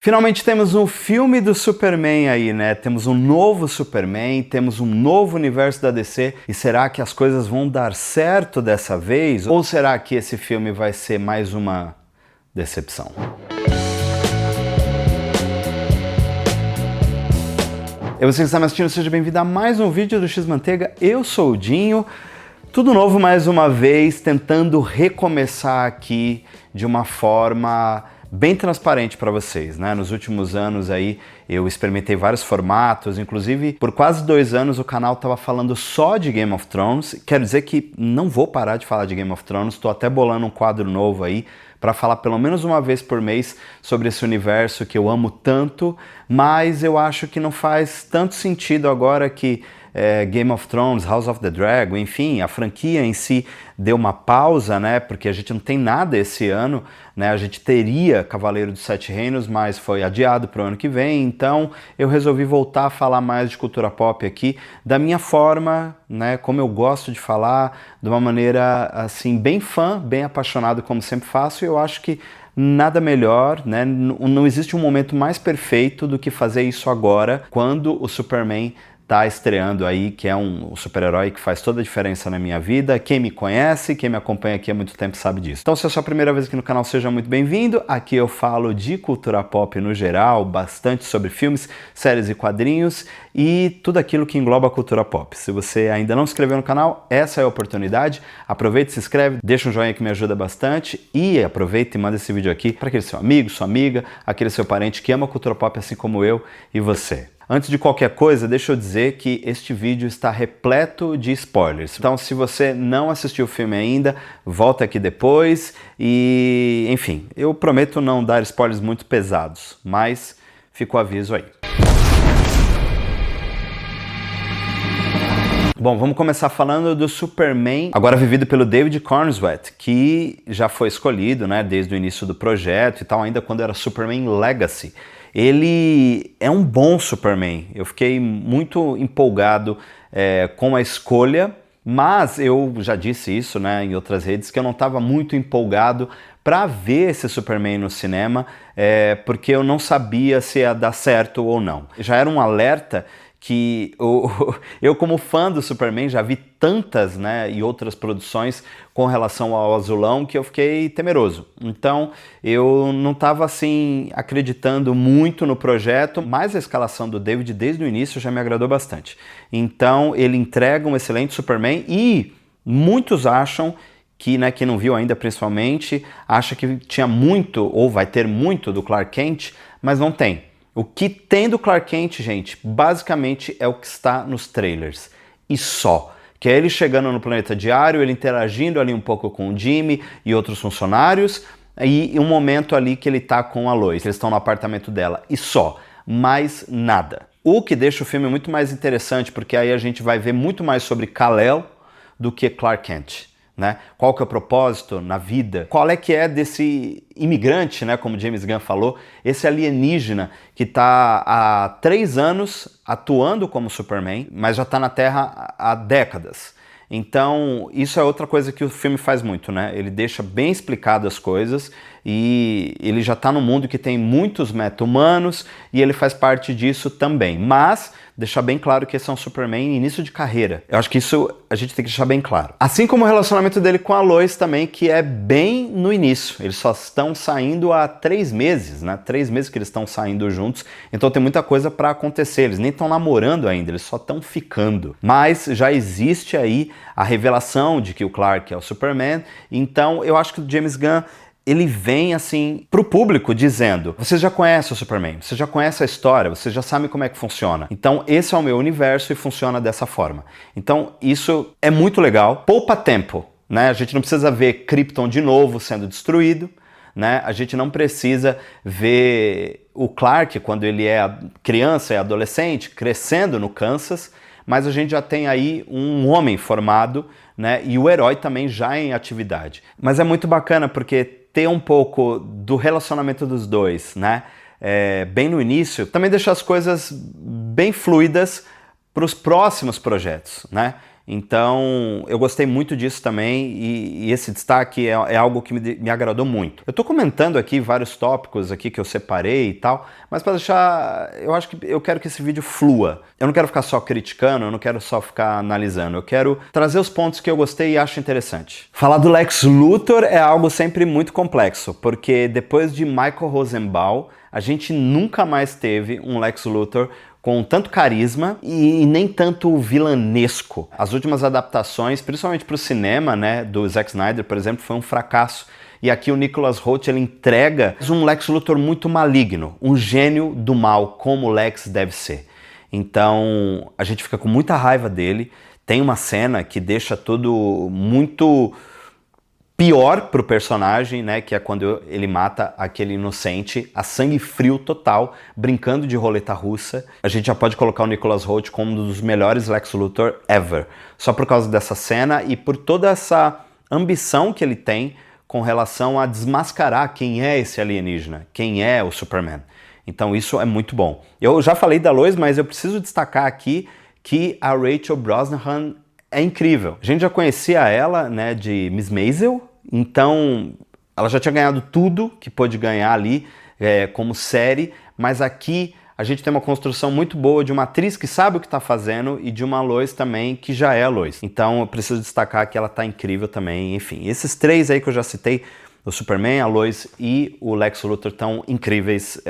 Finalmente temos um filme do Superman aí, né? Temos um novo Superman, temos um novo universo da DC. E será que as coisas vão dar certo dessa vez? Ou será que esse filme vai ser mais uma decepção? Você que está me assistindo, seja bem-vindo a mais um vídeo do X-Manteiga. Eu sou o Dinho. Tudo novo mais uma vez, tentando recomeçar aqui de uma forma bem transparente para vocês, né? Nos últimos anos aí eu experimentei vários formatos, inclusive por quase 2 anos o canal estava falando só de Game of Thrones. Quero dizer que não vou parar de falar de Game of Thrones, estou até bolando um quadro novo aí para falar pelo menos uma vez por mês sobre esse universo que eu amo tanto, mas eu acho que não faz tanto sentido agora que Game of Thrones, House of the Dragon, enfim, a franquia em si deu uma pausa, né, porque a gente não tem nada esse ano, né, a gente teria Cavaleiro dos Sete Reinos, mas foi adiado para o ano que vem, então eu resolvi voltar a falar mais de cultura pop aqui, da minha forma, né, como eu gosto de falar, de uma maneira, assim, bem fã, bem apaixonado, como sempre faço, e eu acho que nada melhor, né, não existe um momento mais perfeito do que fazer isso agora, quando o Superman tá estreando aí, que é um super-herói que faz toda a diferença na minha vida. Quem me conhece, quem me acompanha aqui há muito tempo sabe disso. Então, se é a sua primeira vez aqui no canal, seja muito bem-vindo. Aqui eu falo de cultura pop no geral, bastante sobre filmes, séries e quadrinhos e tudo aquilo que engloba a cultura pop. Se você ainda não se inscreveu no canal, essa é a oportunidade. Aproveita, se inscreve, deixa um joinha que me ajuda bastante e aproveita e manda esse vídeo aqui para aquele seu amigo, sua amiga, aquele seu parente que ama a cultura pop assim como eu e você. Antes de qualquer coisa, deixa eu dizer que este vídeo está repleto de spoilers. Então, se você não assistiu o filme ainda, volta aqui depois e, enfim, eu prometo não dar spoilers muito pesados, mas fica o aviso aí. Bom, vamos começar falando do Superman, agora vivido pelo David Corenswet, que já foi escolhido, né, desde o início do projeto e tal, ainda quando era Superman Legacy. Ele é um bom Superman, eu fiquei muito empolgado com a escolha, mas eu já disse isso, né, em outras redes, que eu não estava muito empolgado para ver esse Superman no cinema, porque eu não sabia se ia dar certo ou não. Já era um alerta que eu como fã do Superman já vi tantas, né, e outras produções com relação ao Azulão que eu fiquei temeroso. Então eu não estava assim acreditando muito no projeto, mas a escalação do David desde o início já me agradou bastante. Então ele entrega um excelente Superman e muitos acham que, né, quem não viu ainda principalmente, acha que tinha muito ou vai ter muito do Clark Kent, mas não tem. O que tem do Clark Kent, gente, basicamente é o que está nos trailers. E só. Que é ele chegando no planeta diário, ele interagindo ali um pouco com o Jimmy e outros funcionários, e um momento ali que ele tá com a Lois, eles estão no apartamento dela. E só. Mais nada. O que deixa o filme muito mais interessante, porque aí a gente vai ver muito mais sobre Kal-El do que Clark Kent. Né? Qual que é o propósito na vida? Qual é que é desse imigrante, né, como James Gunn falou, esse alienígena que está há 3 anos atuando como Superman, mas já está na Terra há décadas. Então, isso é outra coisa que o filme faz muito, né? Ele deixa bem explicado as coisas e ele já está num mundo que tem muitos meta-humanos e ele faz parte disso também. Mas, deixar bem claro que esse é um Superman início de carreira. Eu acho que isso a gente tem que deixar bem claro. Assim como o relacionamento dele com a Lois também, que é bem no início. Eles só estão saindo há 3 meses, né? 3 meses que eles estão saindo juntos. Então tem muita coisa para acontecer. Eles nem estão namorando ainda, eles só estão ficando. Mas já existe aí a revelação de que o Clark é o Superman. Então eu acho que o James Gunn ele vem assim pro público dizendo: vocês já conhecem o Superman, você já conhece a história, você já sabe como é que funciona. Então esse é o meu universo e funciona dessa forma. Então isso é muito legal. Poupa tempo, né? A gente não precisa ver Krypton de novo sendo destruído, né? A gente não precisa ver o Clark quando ele é criança e adolescente crescendo no Kansas, mas a gente já tem aí um homem formado, né? E o herói também já em atividade. Mas é muito bacana porque ter um pouco do relacionamento dos dois, né, bem no início, também deixa as coisas bem fluidas para os próximos projetos, né? Então, eu gostei muito disso também e esse destaque é algo que me agradou muito. Eu tô comentando aqui vários tópicos aqui que eu separei e tal, mas para deixar, eu acho que eu quero que esse vídeo flua. Eu não quero ficar só criticando, eu não quero só ficar analisando, eu quero trazer os pontos que eu gostei e acho interessante. Falar do Lex Luthor é algo sempre muito complexo, porque depois de Michael Rosenbaum, a gente nunca mais teve um Lex Luthor com tanto carisma e nem tanto vilanesco. As últimas adaptações, principalmente para o cinema, né, do Zack Snyder, por exemplo, foi um fracasso. E aqui o Nicholas Hoult, ele entrega um Lex Luthor muito maligno, um gênio do mal, como o Lex deve ser. Então, a gente fica com muita raiva dele. Tem uma cena que deixa tudo muito pior pro personagem, né, que é quando ele mata aquele inocente a sangue frio total, brincando de roleta russa. A gente já pode colocar o Nicholas Hoult como um dos melhores Lex Luthor ever, só por causa dessa cena e por toda essa ambição que ele tem com relação a desmascarar quem é esse alienígena, quem é o Superman. Então isso é muito bom. Eu já falei da Lois, mas eu preciso destacar aqui que a Rachel Brosnahan é incrível. A gente já conhecia ela, né, de Miss Maisel. Então, ela já tinha ganhado tudo que pôde ganhar ali como série, mas aqui a gente tem uma construção muito boa de uma atriz que sabe o que está fazendo e de uma Lois também que já é a Lois. Então eu preciso destacar que ela está incrível também. Enfim, esses três aí que eu já citei, o Superman, a Lois e o Lex Luthor, estão incríveis,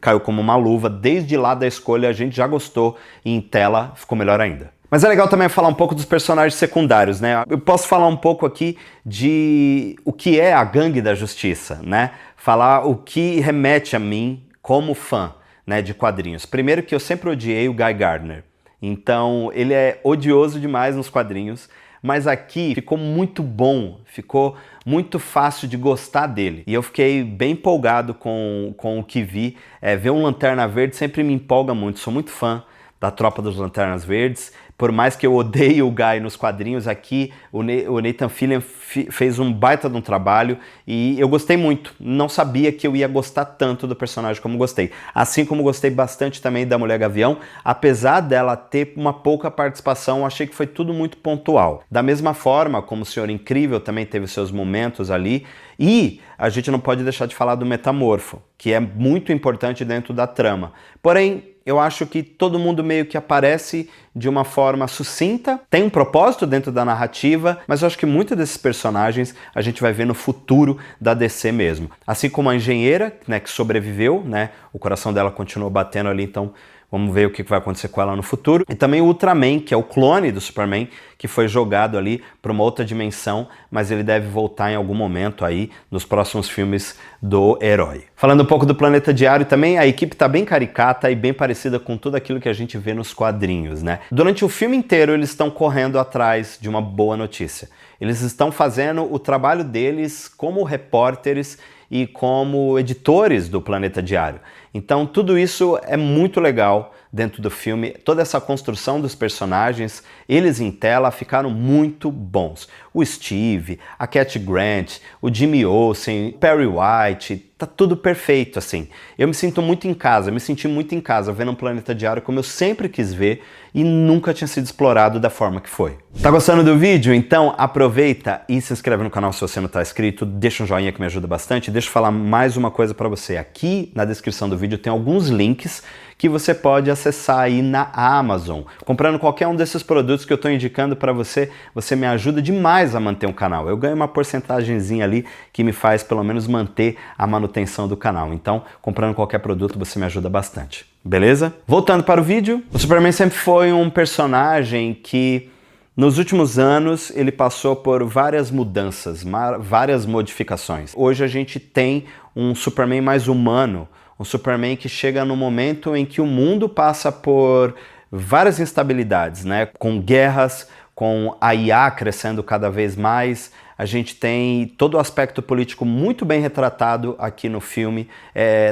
caiu como uma luva. Desde lá da escolha a gente já gostou e em tela ficou melhor ainda. Mas é legal também falar um pouco dos personagens secundários, né? Eu posso falar um pouco aqui de o que é a Gangue da Justiça, né? Falar o que remete a mim como fã, né, de quadrinhos. Primeiro que eu sempre odiei o Guy Gardner. Então, ele é odioso demais nos quadrinhos, mas aqui ficou muito bom, ficou muito fácil de gostar dele. E eu fiquei bem empolgado com o que vi. Ver um Lanterna Verde sempre me empolga muito, sou muito fã da Tropa dos Lanternas Verdes. Por mais que eu odeie o Guy nos quadrinhos, aqui o Nathan Fillion fez um baita de um trabalho e eu gostei muito. Não sabia que eu ia gostar tanto do personagem como gostei. Assim como gostei bastante também da Mulher Gavião, apesar dela ter uma pouca participação, achei que foi tudo muito pontual. Da mesma forma, como o Senhor Incrível também teve seus momentos ali, e a gente não pode deixar de falar do Metamorfo, que é muito importante dentro da trama. Porém, eu acho que todo mundo meio que aparece de uma forma sucinta, tem um propósito dentro da narrativa, mas eu acho que muitos desses personagens a gente vai ver no futuro da DC mesmo. Assim como a engenheira, né, que sobreviveu, né, o coração dela continuou batendo ali, então vamos ver o que vai acontecer com ela no futuro. E também o Ultraman, que é o clone do Superman, que foi jogado ali para uma outra dimensão, mas ele deve voltar em algum momento aí nos próximos filmes do herói. Falando um pouco do Planeta Diário também, a equipe tá bem caricata e bem parecida com tudo aquilo que a gente vê nos quadrinhos, né? Durante o filme inteiro eles estão correndo atrás de uma boa notícia. Eles estão fazendo o trabalho deles como repórteres e como editores do Planeta Diário. Então tudo isso é muito legal dentro do filme, toda essa construção dos personagens, eles em tela ficaram muito bons. O Steve, a Cat Grant, o Jimmy Olsen, Perry White, tá tudo perfeito assim. Eu me sinto muito em casa, me senti muito em casa vendo um Planeta Diário como eu sempre quis ver e nunca tinha sido explorado da forma que foi. Tá gostando do vídeo? Então aproveita e se inscreve no canal se você não tá inscrito, deixa um joinha que me ajuda bastante. Deixa eu falar mais uma coisa para você. Aqui na descrição do vídeo tem alguns links que você pode acessar aí na Amazon. Comprando qualquer um desses produtos que eu estou indicando para você, você me ajuda demais a manter o canal. Eu ganho uma porcentagemzinha ali que me faz pelo menos manter a manutenção do canal. Então, comprando qualquer produto, você me ajuda bastante. Beleza? Voltando para o vídeo, o Superman sempre foi um personagem que nos últimos anos ele passou por várias mudanças, várias modificações. Hoje a gente tem um Superman mais humano, um Superman que chega no momento em que o mundo passa por várias instabilidades, né? Com guerras, com a IA crescendo cada vez mais. A gente tem todo o aspecto político muito bem retratado aqui no filme,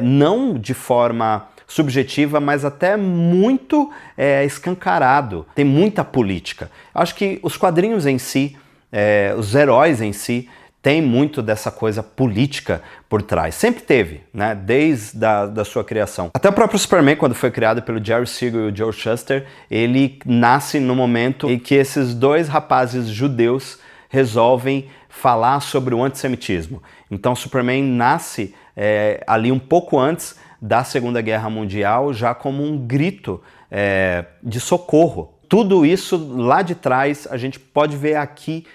não de forma subjetiva, mas até muito escancarado. Tem muita política. Acho que os quadrinhos em si, os heróis em si, tem muito dessa coisa política por trás. Sempre teve, né? Desde da sua criação. Até o próprio Superman, quando foi criado pelo Jerry Siegel e o Joe Shuster, ele nasce no momento em que esses dois rapazes judeus resolvem falar sobre o antissemitismo. Então Superman nasce ali um pouco antes da Segunda Guerra Mundial, já como um grito de socorro. Tudo isso lá de trás a gente pode ver aqui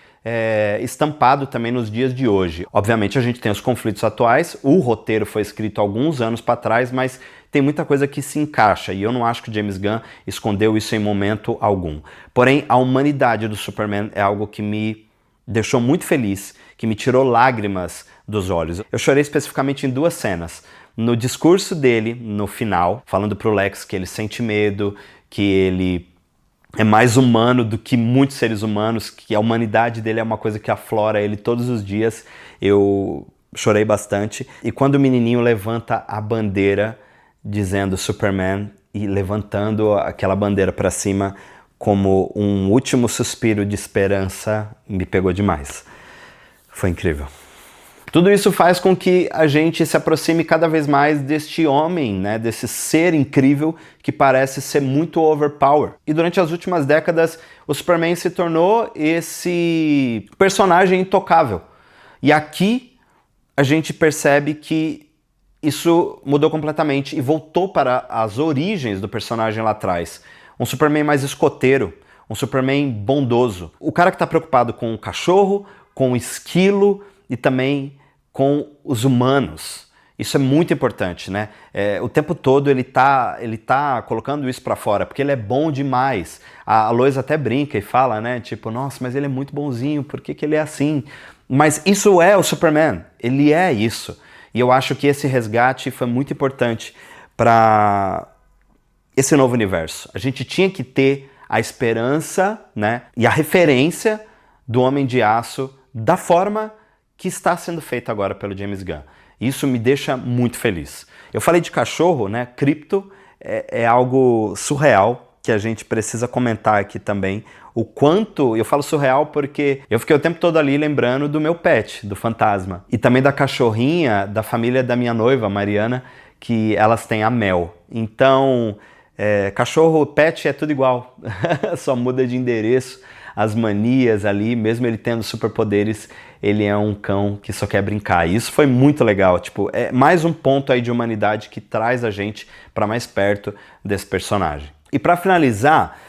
estampado também nos dias de hoje. Obviamente a gente tem os conflitos atuais, o roteiro foi escrito alguns anos para trás, mas tem muita coisa que se encaixa e eu não acho que James Gunn escondeu isso em momento algum. Porém, a humanidade do Superman é algo que me deixou muito feliz, que me tirou lágrimas dos olhos. Eu chorei especificamente em duas cenas. No discurso dele, no final, falando pro Lex que ele sente medo, que ele é mais humano do que muitos seres humanos, que a humanidade dele é uma coisa que aflora ele todos os dias. Eu chorei bastante. E quando o menininho levanta a bandeira dizendo Superman e levantando aquela bandeira para cima como um último suspiro de esperança, me pegou demais. Foi incrível. Tudo isso faz com que a gente se aproxime cada vez mais deste homem, né, desse ser incrível que parece ser muito overpower. E durante as últimas décadas, o Superman se tornou esse personagem intocável. E aqui a gente percebe que isso mudou completamente e voltou para as origens do personagem lá atrás. Um Superman mais escoteiro, um Superman bondoso. O cara que está preocupado com o cachorro, com o esquilo e também com os humanos. Isso é muito importante, né? O tempo todo ele tá colocando isso para fora, porque ele é bom demais. A Lois até brinca e fala, né? Tipo, nossa, mas ele é muito bonzinho, por que ele é assim? Mas isso é o Superman, ele é isso. E eu acho que esse resgate foi muito importante para esse novo universo. A gente tinha que ter a esperança, né? E a referência do Homem de Aço da forma que está sendo feito agora pelo James Gunn. Isso me deixa muito feliz. Eu falei de cachorro, né? Krypto é algo surreal que a gente precisa comentar aqui também. O quanto, eu falo surreal porque eu fiquei o tempo todo ali lembrando do meu pet, do fantasma. E também da cachorrinha da família da minha noiva, Mariana, que elas têm a Mel. Então, cachorro, pet é tudo igual. Só muda de endereço. As manias ali, mesmo ele tendo superpoderes, ele é um cão que só quer brincar. E isso foi muito legal, tipo, é mais um ponto aí de humanidade que traz a gente para mais perto desse personagem. E para finalizar,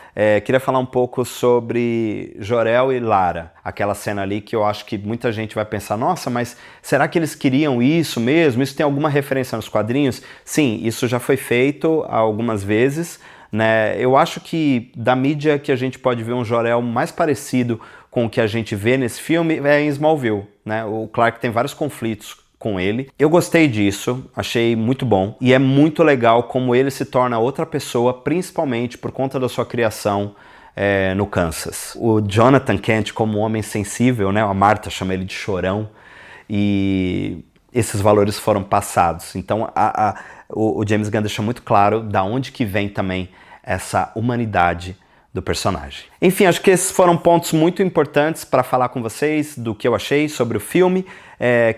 queria falar um pouco sobre Jor-El e Lara, aquela cena ali que eu acho que muita gente vai pensar, nossa, mas será que eles queriam isso mesmo? Isso tem alguma referência nos quadrinhos? Sim, isso já foi feito algumas vezes, né? Eu acho que da mídia que a gente pode ver um Jor-El mais parecido com o que a gente vê nesse filme é em Smallville, né? O Clark tem vários conflitos com ele. Eu gostei disso, achei muito bom e é muito legal como ele se torna outra pessoa, principalmente por conta da sua criação no Kansas. O Jonathan Kent como um homem sensível, né? A Martha chama ele de chorão e esses valores foram passados. Então o James Gunn deixa muito claro da onde que vem também essa humanidade do personagem. Enfim, acho que esses foram pontos muito importantes para falar com vocês do que eu achei sobre o filme.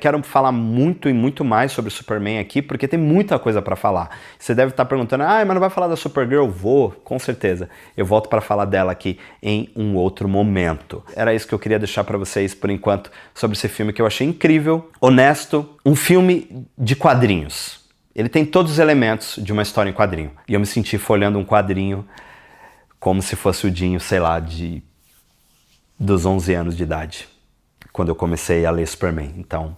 Quero falar muito e muito mais sobre o Superman aqui, porque tem muita coisa para falar. Você deve estar perguntando, mas não vai falar da Supergirl? Vou, com certeza. Eu volto para falar dela aqui em um outro momento. Era isso que eu queria deixar para vocês por enquanto sobre esse filme que eu achei incrível, honesto, um filme de quadrinhos. Ele tem todos os elementos de uma história em quadrinho. E eu me senti folhando um quadrinho como se fosse o Dinho, sei lá, dos 11 anos de idade, quando eu comecei a ler Superman. Então,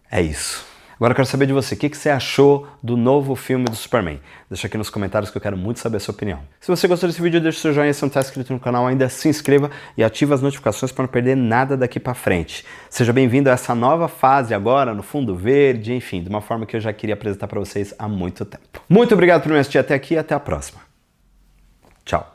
é isso. Agora eu quero saber de você, o que você achou do novo filme do Superman? Deixa aqui nos comentários que eu quero muito saber a sua opinião. Se você gostou desse vídeo, deixa o seu joinha, se não está inscrito no canal ainda, se inscreva e ative as notificações para não perder nada daqui para frente. Seja bem-vindo a essa nova fase agora, no fundo verde, enfim, de uma forma que eu já queria apresentar para vocês há muito tempo. Muito obrigado por me assistir até aqui e até a próxima. Tchau.